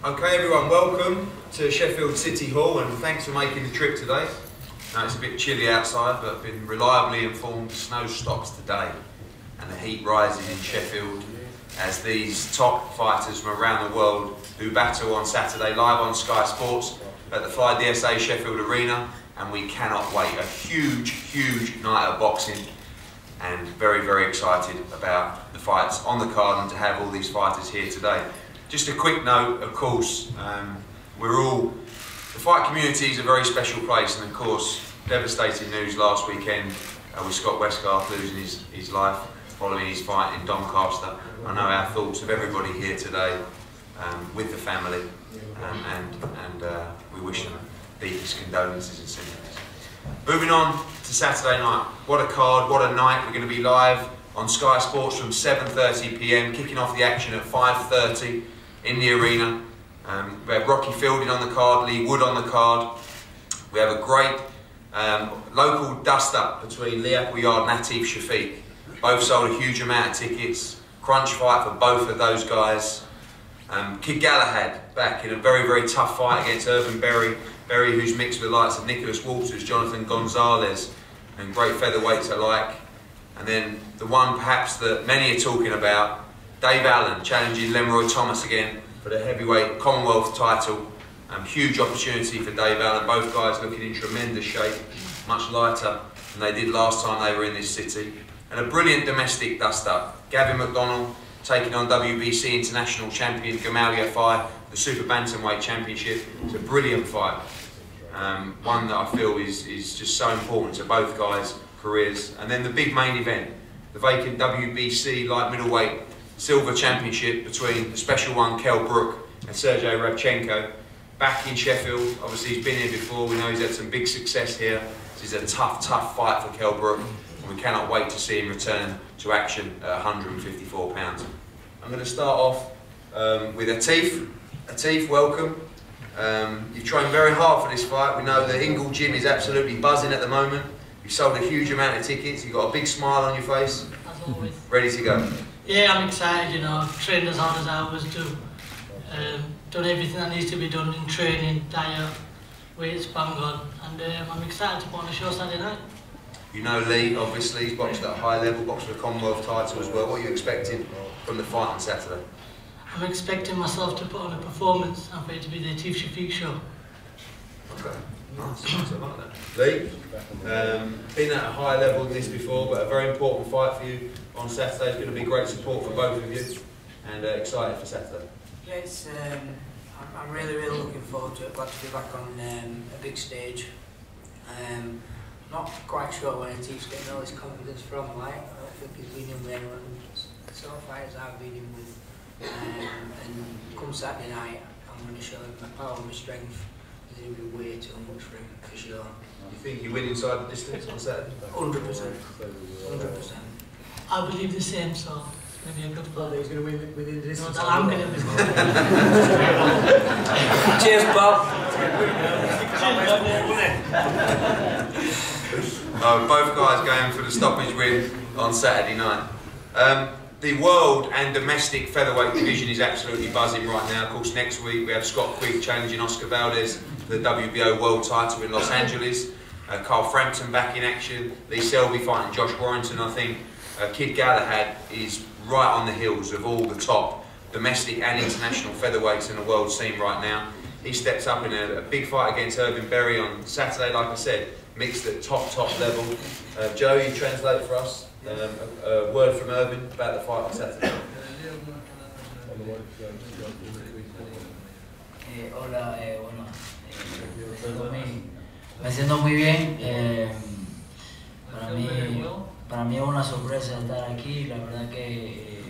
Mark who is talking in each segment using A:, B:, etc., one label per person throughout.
A: Okay everyone, welcome to Sheffield City Hall and thanks for making the trip today. Now it's a bit chilly outside, but I've been reliably informed the snow stops today and the heat rises in Sheffield as these top fighters from around the world who battle on Saturday live on Sky Sports at the Fly DSA Sheffield Arena, and we cannot wait. A huge night of boxing and very excited about the fights on the card and to have all these fighters here today. Just a quick note, of course, the fight community is a very special place, and of course, devastating news last weekend with Scott Westgarth losing his life following his fight in Doncaster. I know our thoughts of everybody here today with the family, and we wish them deepest condolences and sympathies. Moving on to Saturday night. What a card, what a night. We're going to be live on Sky Sports from 7:30 PM, kicking off the action at 5:30 in the arena. We have Rocky Fielding on the card, Lee Wood on the card. We have a great local dust-up between Lee Appleyard and Natif Shafiq. Both sold a huge amount of tickets. Crunch fight for both of those guys. Kid Galahad back in a very tough fight against Urban Berry, who's mixed with the likes of Nicholas Walters, Jonathan Gonzalez, and great featherweights alike. And then the one perhaps that many are talking about, Dave Allen challenging Leroy Thomas again for the heavyweight Commonwealth title. Huge opportunity for Dave Allen. Both guys looking in tremendous shape, much lighter than they did last time they were in this city. And a brilliant domestic dust-up. Gavin McDonnell taking on WBC International Champion Gamal Yafai, the Super Bantamweight Championship. It's a brilliant fight. One that I feel is just so important to both guys' careers. And then the big main event, the vacant WBC Light Middleweight Silver Championship between the special one, Brook, and Sergey Rabchenko. Back in Sheffield, obviously he's been here before, we know he's had some big success here. This is a tough fight for Brook, and we cannot wait to see him return to action at 154 pounds. I'm going to start off with Atif. Atif, welcome. You've trained very hard for this fight. We know the Ingle Gym is absolutely buzzing at the moment. You've sold a huge amount of tickets, you've got a big smile on your face.
B: As always.
A: Ready to go?
B: Yeah, I'm excited, you know. I've trained as hard as I always do. Done everything that needs to be done in training, diet, weights, bang on. And I'm excited to put on a show Saturday night.
A: You know Lee, obviously, he's boxed at a high level, boxed for the Commonwealth title as well. What are you expecting from the fight on Saturday?
B: I'm expecting myself to put on a performance and for it to be the Natif Shafiq show.
A: Okay, nice, I like that. Lee, been at a high level of this before, but a very important fight for you on Saturday. It's going to be great support for both of you, and excited for Saturday.
C: Yeah, it's, I'm really looking forward to it. Glad to be back on a big stage. Not quite sure where Natif's getting all his confidence from. Like, I don't think he's been in with anyone so far as I've been in with. And come Saturday night, I'm going to show him my power and my strength. There's going to be way too much for him, for sure.
A: You think you win inside the distance on Saturday? 100%.
C: 100%.
B: I believe the same, so it's going to be a good fight.
D: He's going to win within the distance.
B: No, that I'm going to win.
C: Cheers, Bob.
A: Both guys going for the stoppage win on Saturday night. The world and domestic featherweight division is absolutely buzzing right now. Of course, next week we have Scott Quigg challenging Oscar Valdez for the WBO world title in Los Angeles. Carl Frampton back in action. Lee Selby fighting Josh Warrington, I think. Kid Galahad is right on the heels of all the top domestic and international featherweights in the world scene right now. He steps up in a big fight against Urban Berry on Saturday, like I said, mixed at top level. Joe, you translate for us a word from Urban about the fight on Saturday.
E: Hola, bueno, me siento muy bien. Para mí es una sorpresa estar aquí. La verdad que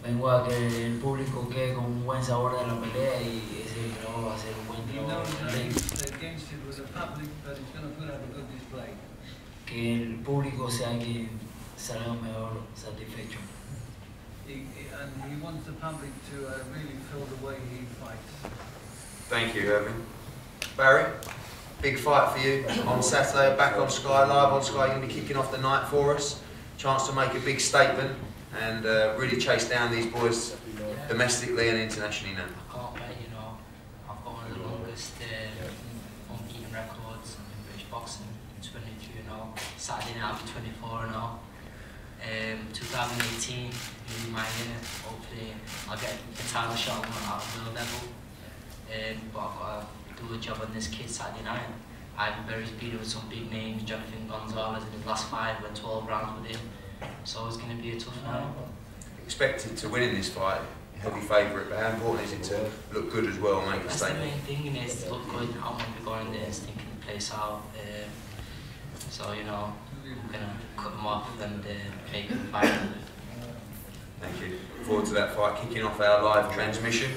E: vengo a que el público quede con un buen sabor de la pelea y ese creo va a ser un buen trabajo. Que el público sea quien salga mejor satisfecho.
F: And he wants the public to really feel the way he fights.
A: Thank you, Urban. Barry, big fight for you on Saturday, back on Sky, live on Sky. You're going to be kicking off the night for us. Chance to make a big statement and really chase down these boys domestically and internationally now?
E: I can't wait, you know. I've got one of the longest unbeaten records in British boxing, 23-0. Saturday night I'll be 24-0. 2018 will be my year. Hopefully I'll get a title shot at world level. But I've got to do a job on this kid Saturday night. I'm very speedy with some big names. Jonathan Gonzalez in his last 5 went 12 rounds with him. So it's going to be a tough night.
A: Expected to win in this fight, heavy favourite, but how important is it to look good as well and make a
E: That's
A: statement?
E: the main thing, is to look good. I want to be going there thinking the place out. So, you know, I'm going to cut them off and make them fight.
A: Thank you. Look forward to that fight kicking off our live transmission.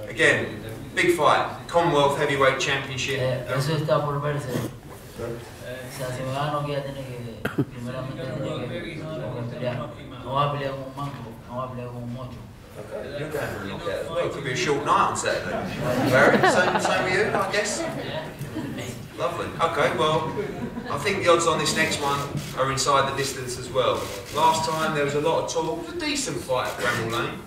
A: Again, big fight, Commonwealth Heavyweight Championship.
E: Eso está por verse. O sea, si me gano, voy a tener que, primeramente, pelear. No voy a pelear con un manco, no voy a pelear con un mocho.
A: Okay, you're going for a knockout as well. It could be a short night on Saturday. Barry, same with you, I guess? Lovely. Okay, well, I think the odds on this next one are inside the distance as well. Last time there was a lot of talk. It was a decent fight at Bramall Lane.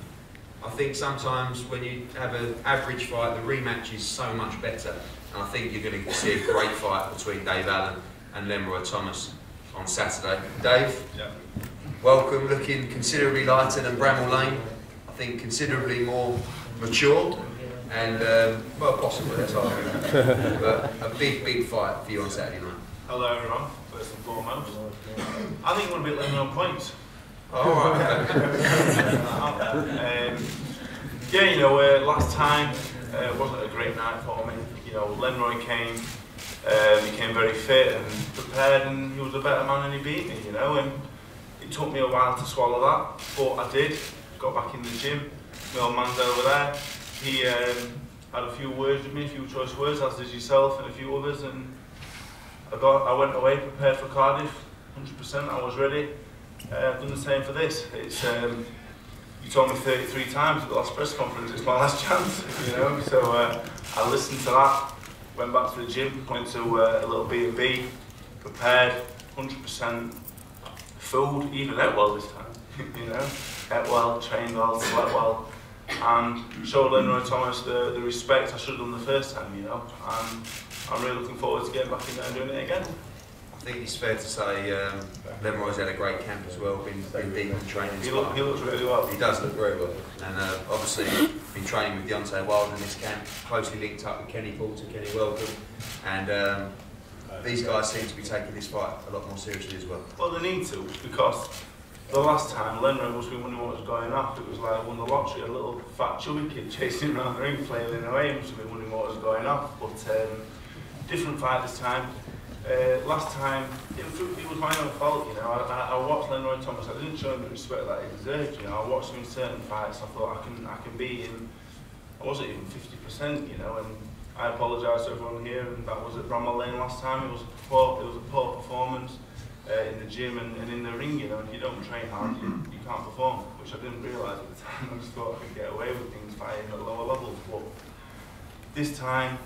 A: I think sometimes when you have an average fight, the rematch is so much better. And I think you're going to see a great fight between Dave Allen and Leroy Thomas on Saturday. Dave, welcome. Looking considerably lighter than Bramall Lane. I think considerably more mature. And, well, possibly, that's all. But a big fight for you on Saturday night.
D: Hello everyone, first and foremost. I think we're a bit late on points.
A: Oh, all right.
D: Yeah, you know, last time wasn't a great night for me. You know, Lenroy came, he came very fit and prepared, and he was a better man and he beat me, you know, and it took me a while to swallow that, but I did. Got back in the gym, my old man's over there. He had a few words with me, a few choice words, as did yourself and a few others, and I went away prepared for Cardiff, 100%, I was ready. I've done the same for this. It's you told me 33 times at the last press conference, it's my last chance, you know, so I listened to that, went back to the gym, went to a little B&B, prepared, 100%, food, even ate well this time, you know, ate well, trained well, slept well, and showed Leroy Thomas the respect I should have done the first time, you know, and I'm really looking forward to getting back in there and doing it again.
A: I think it's fair to say Leroy's had a great camp as well, been deep in training.
D: He looks really well.
A: He does look very well. And obviously been training with Deontay Wilder in this camp, closely linked up with Kenny Porter, Kenny Welcome. And these guys seem to be taking this fight a lot more seriously as well.
D: Well, they need to, because the last time Leroy must be wondering what was going on. It was like won the lottery, a little fat chubby kid chasing around the ring, flailing away, must have been wondering what was going on. But different fight this time. Last time, it was my own fault, you know. I watched Leroy Thomas. I didn't show him the respect that he deserved, you know. I watched him in certain fights. I thought I can beat him. I wasn't even 50%, you know. And I apologise to everyone here. And that was at Bramall Lane last time. It was a poor performance in the gym and in the ring, you know. And if you don't train hard, you can't perform, which I didn't realise at the time. I just thought I could get away with things fighting at lower levels. But this time.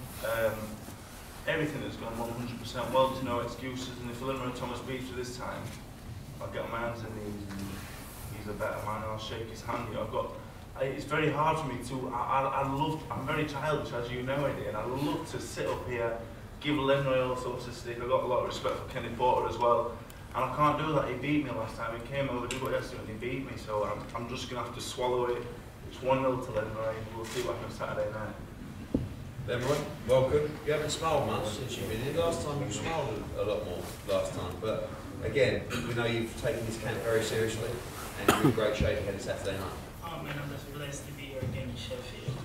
D: Everything has gone 100% well, there's no excuses, and if Leroy Thomas beats you this time, I'll get on my hands and knees, and he's a better man, and I'll shake his hand. You know, it's very hard for me to, I'm very childish, as you know, Eddie, and I love to sit up here, give Leroy all sorts of stick. I've got a lot of respect for Kenny Porter as well, and I can't do that. He beat me last time, he came over, did what he has to, and he beat me, so I'm just going to have to swallow it. It's 1-0 to Leroy, we'll see what happens Saturday night.
A: Leroy, welcome. You haven't smiled much since you've been here. Last time you smiled a lot more last time, but again, we know you've taken this camp very seriously and you're in great shape ahead of Saturday night.
G: Oh man, I'm just blessed to be here again in Sheffield.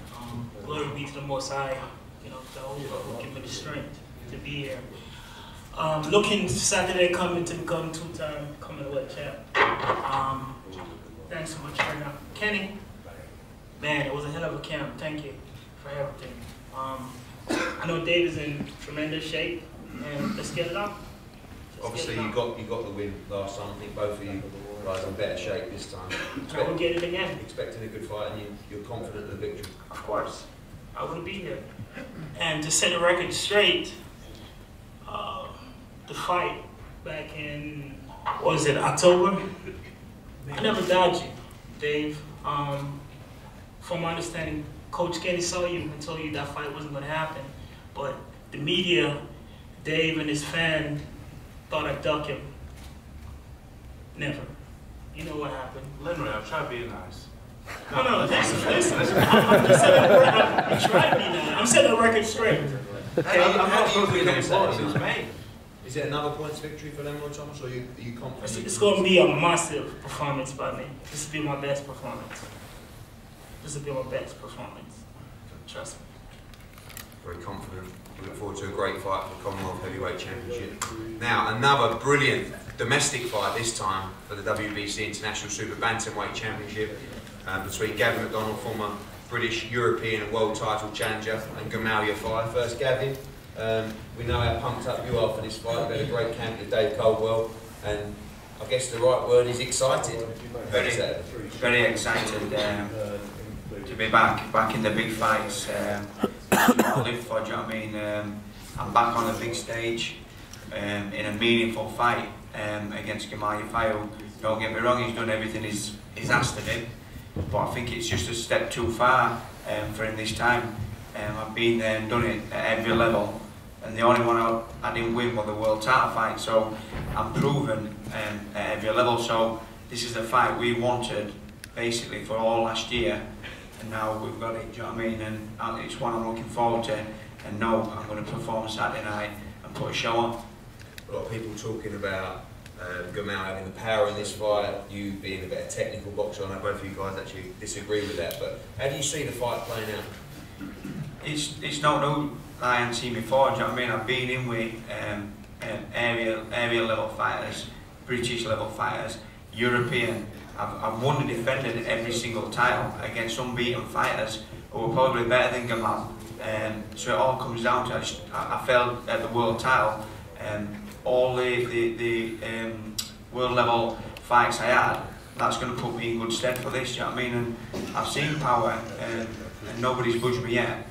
G: Glory be to the Most High, you know, Jehovah, give me the strength to be here. Looking Saturday coming to become two-time Commonwealth champ. Thanks so much for that. Kenny, man, it was a hell of a camp. Thank you for everything. I know Dave is in tremendous shape, and let's get it up.
A: Obviously, you got the win last time. I think both of you guys are in better shape this time.
G: I will get it again.
A: Expecting a good fight, and you're confident of the victory.
G: Of course, I will be here. And to set the record straight, the fight back in, what was it, October? I never doubted you, Dave. from my understanding, Coach Kenny saw you and told you that fight wasn't going to happen. But the media, Dave and his fan, thought I'd duck him. Never. You know what happened.
D: Lenry, I've tried being nice.
G: No, listen. I'm trying to be nice. I'm setting the record straight.
A: How do you feel on Saturday? Is it another points victory for Leroy Thomas, or are you confident?
G: It's going to be a massive performance by me. This will be my best performance. Trust me.
A: Very confident. We look forward to a great fight for the Commonwealth Heavyweight Championship. Now, another brilliant domestic fight this time for the WBC International Super Bantamweight Championship between Gavin McDonald, former British, European and world title challenger, and Gamal Yafai. First, Gavin, we know how pumped up you are for this fight. You've had a great camp with Dave Caldwell, and I guess the right word is excited.
H: Very excited to be back in the big fights. That's what I live for, do you know what I mean? I'm back on the big stage in a meaningful fight against Gamal Yafai. Don't get me wrong, he's done everything he's asked of him, but I think it's just a step too far for him this time. I've been there and done it at every level, and the only one I didn't win was the world title fight, so I'm proven at every level. So this is the fight we wanted basically for all last year, and now we've got it, do you know what I mean? And it's one I'm looking forward to, and know I'm going to perform Saturday night and put a show on.
A: A lot of people talking about Gamal having the power in this fight, you being a better technical boxer. I know both of you guys actually disagree with that, but how do you see the fight playing out?
H: It's not new. I haven't seen before, do you know what I mean? I've been in with area level fighters, British level fighters, European. I've won and defended every single title against unbeaten fighters who were probably better than Gamal. So it all comes down to I failed at the world title. All the world level fights I had, that's going to put me in good stead for this, do you know what I mean? And I've seen power and nobody's budged me yet.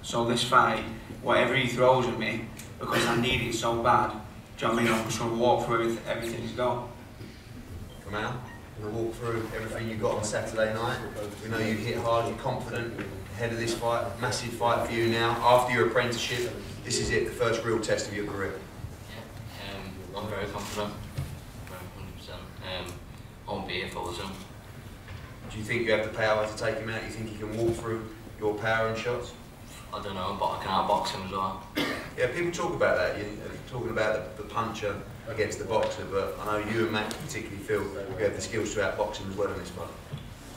H: So this fight, whatever he throws at me, because I need it so bad, do you know what I mean? I'm just going to walk through everything he's got.
A: Gamal, going to walk through everything you got on Saturday night. We know you hit hard, you're confident ahead of this fight. Massive fight for you now. After your apprenticeship, this is it, the first real test of your career.
I: Yeah, I'm very confident, 100%. Won't be here if I wasn't.
A: Do you think you have the power to take him out? You think you can walk through your power and shots?
I: I don't know, but I can outbox him as well.
A: Yeah, people talk about that. You're talking about the puncher against the boxer, but I know you and Matt particularly feel you have the skills to outbox him as well in this fight.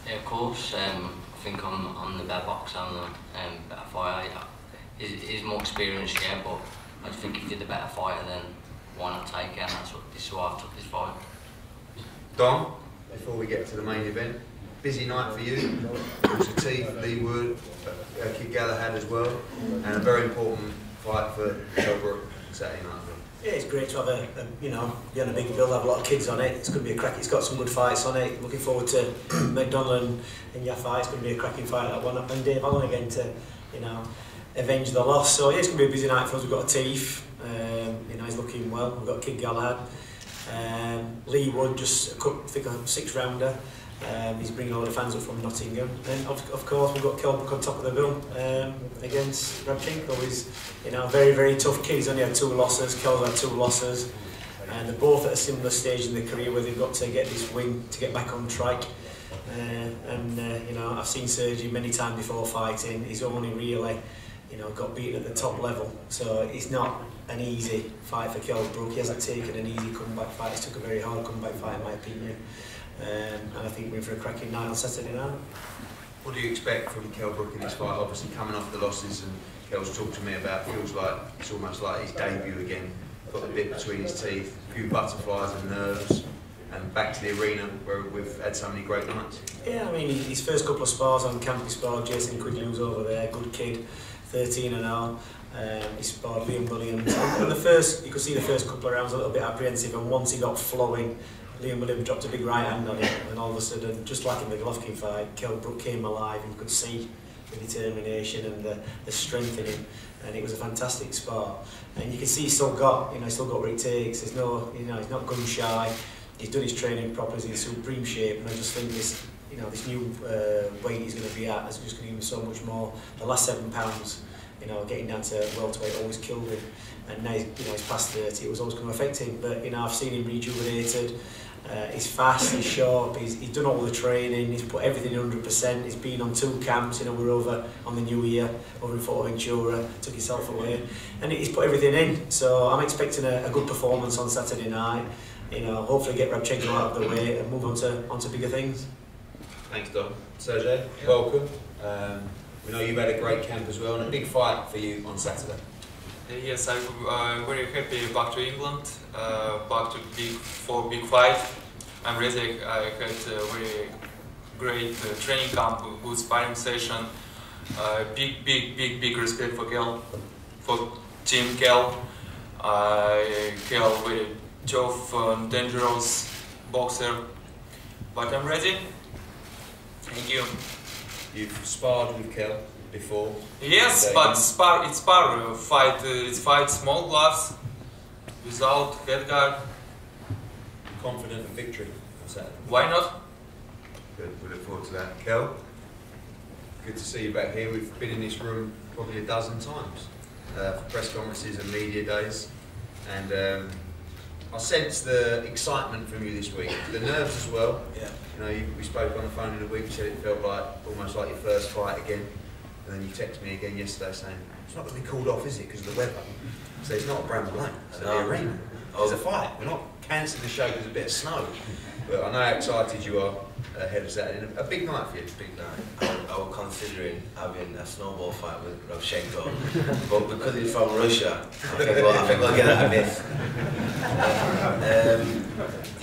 I: Yeah, of course. I think I'm the better boxer and the better fighter. He's more experienced, yeah, but I just think if you're the better fighter, then why not take it? And this is why I've took this fight.
A: Dom, before we get to the main event, busy night for you. Also Teeth, Lee Wood, Kid Galahad as well, and a very important fight for Brook Saturday night.
J: Yeah, it's great to have be on a big bill, have a lot of kids on it. It's going to be a crack. It's got some good fights on it. Looking forward to McDonald and Yafai. It's going to be a cracking fight, that one. And Dave Allen again to, avenge the loss. So yeah, it's going to be a busy night for us. We've got a Teeth. He's looking well. We've got Kid Galahad. Lee Wood, just I think a 6-rounder. He's bringing all the fans up from Nottingham. And of course we've got Campbell on top of the bill against Rabchenko. He's a very, very tough kid. He's only had 2 losses. Kel's had 2 losses. And they're both at a similar stage in their career where they've got to get this win to get back on track. I've seen Sergi many times before fighting. He's only really got beaten at the top level. So it's not an easy fight for Brook. He hasn't taken an easy comeback fight. He took a very hard comeback fight in my opinion. And I think we're in for a cracking night on Saturday night.
A: What do you expect from Brook in this fight? Obviously coming off the losses, and Kel's talked to me about, feels like it's almost like his debut again. Got the bit between his teeth, a few butterflies and nerves, and back to the arena where we've had so many great nights.
J: Yeah, I mean his first couple of spars on camp, he sparred Jason Quigley, who's over there, good kid, 13-0. He sparred Liam Williams. And you could see the first couple of rounds a little bit apprehensive, and once he got flowing, Liam Williams dropped a big right hand on him, and all of a sudden, just like in the Golovkin fight, Brook came alive, and you could see the determination and the strength in him, and it was a fantastic spar. And you can see he's still got what it takes. There's no, he's not gun shy. He's done his training properly. He's in supreme shape, and I just think this you know, this new weight he's going to be at is just going to give him so much more. The last 7 pounds, you know, getting down to welterweight always killed him, and now he's past 30. It was always going to affect him. But you know, I've seen him rejuvenated. He's fast, he's sharp, he's done all the training, he's put everything 100%, he's been on 2 camps, you know, we're over on the new year, over in Fuerteventura, took himself away, and he's put everything in, so I'm expecting a good performance on Saturday night, you know, hopefully get Rabchenko out of the way and move on to bigger things.
A: Thanks, Dom. Sergey, welcome. We know you've had a great camp as well, and a big fight for you on Saturday.
K: Yes, I'm very happy back to England, back to big fight. I'm ready. I had a very great training camp, good sparring session. Big respect for Kel, for Team Kel. Kel very tough, dangerous boxer, but I'm ready. Thank you.
A: You've sparred with Kel before?
K: Yes, but it's fight small gloves without head guard.
A: Confident of victory on Saturday?
K: Why not?
A: Good, we look forward to that. Kel, good to see you back here. We've been in this room probably a dozen times for press conferences and media days, and I sense the excitement from you this week, the nerves as well.
J: Yeah.
A: You know, we spoke on the phone in a week, you said it felt like almost like your first fight again. And then you texted me again yesterday saying, it's not going to be called off, is it, because of the weather? So it's not a Bramble Lane, it's the arena. There's a fight. We're not cancelling the show because of a bit of snow. But I know how excited you are ahead of Saturday. A big night for you.
L: Big night. I was considering having a snowball fight with Rabchenko, but because he's from Russia, I think we'll get out of this.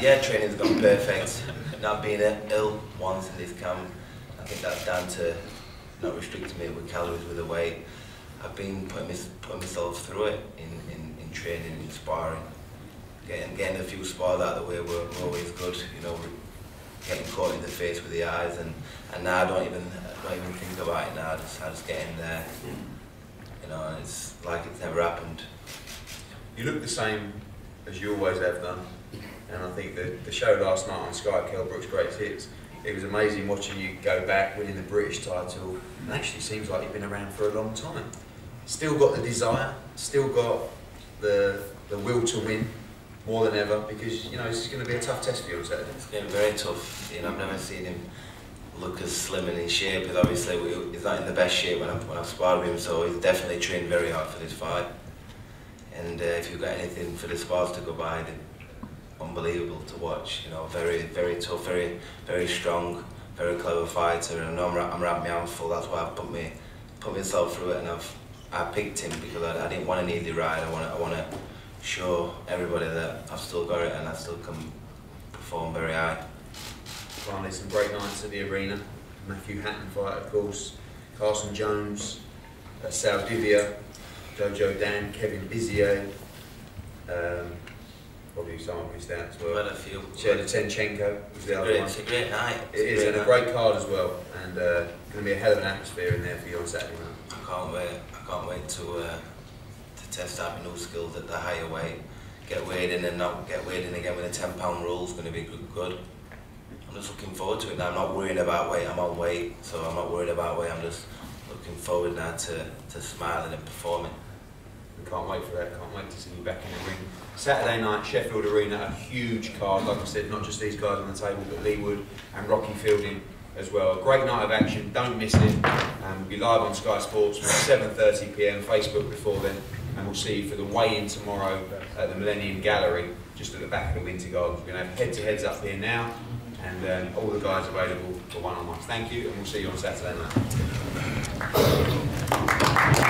L: Yeah, training's gone perfect. Not being ill once in this camp, I think that's down to not restricting me with calories, with the weight. I've been putting myself through it in training, in sparring, getting a few spars out of the way were always good. You know, getting caught in the face with the eyes, and now I don't even think about it now. I just get in there. You know, and it's like it's never happened.
A: You look the same as you always have done, and I think the show last night on Sky, Kell Brook's Greatest Hits, it was amazing watching you go back, winning the British title, and actually seems like you've been around for a long time. Still got the desire, still got the will to win more than ever, because you know this is going to be a tough test for you on Saturday.
L: It's going to be very tough. You know, I've never seen him look as slim and in shape. Because obviously he's not in the best shape when I've sparred with him, so he's definitely trained very hard for this fight. And if you've got anything for the spars to go by, then unbelievable to watch. You know, very tough, very strong, very clever fighter. And I know I'm wrapping my arms full. That's why I've put myself through it, and I picked him because I didn't want an easy ride. I want to show everybody that I've still got it and I still can perform very high.
A: Finally, some great nights at the arena. Matthew Hatton fight, of course. Carson Jones, Sal Divya, Jojo Dan, Kevin Bizier. Probably someone missed out as well.
L: We've had a few.
A: Terence was the other one.
L: It's a great night.
A: It is, and a great card as well. And going to be a hell of an atmosphere in there for you on Saturday night.
L: I can't wait to test out my new skills at the higher weight. Get weighed in and not get weighed in again with a £10 rule is going to be good. I'm just looking forward to it now. I'm not worrying about weight. I'm on weight, so I'm not worried about weight. I'm just looking forward now to smiling and performing.
A: We can't wait for that. Can't wait to see you back in the ring. Saturday night, Sheffield Arena, a huge card. Like I said, not just these guys on the table, but Lee Wood and Rocky Fielding as well. A great night of action. Don't miss it. We'll be live on Sky Sports from 7:30 PM. Facebook before then, and we'll see you for the weigh-in tomorrow at the Millennium Gallery, just at the back of the Winter Gardens. We're going to have head-to-heads up here now, and all the guys available for one-on-ones. Thank you, and we'll see you on Saturday night.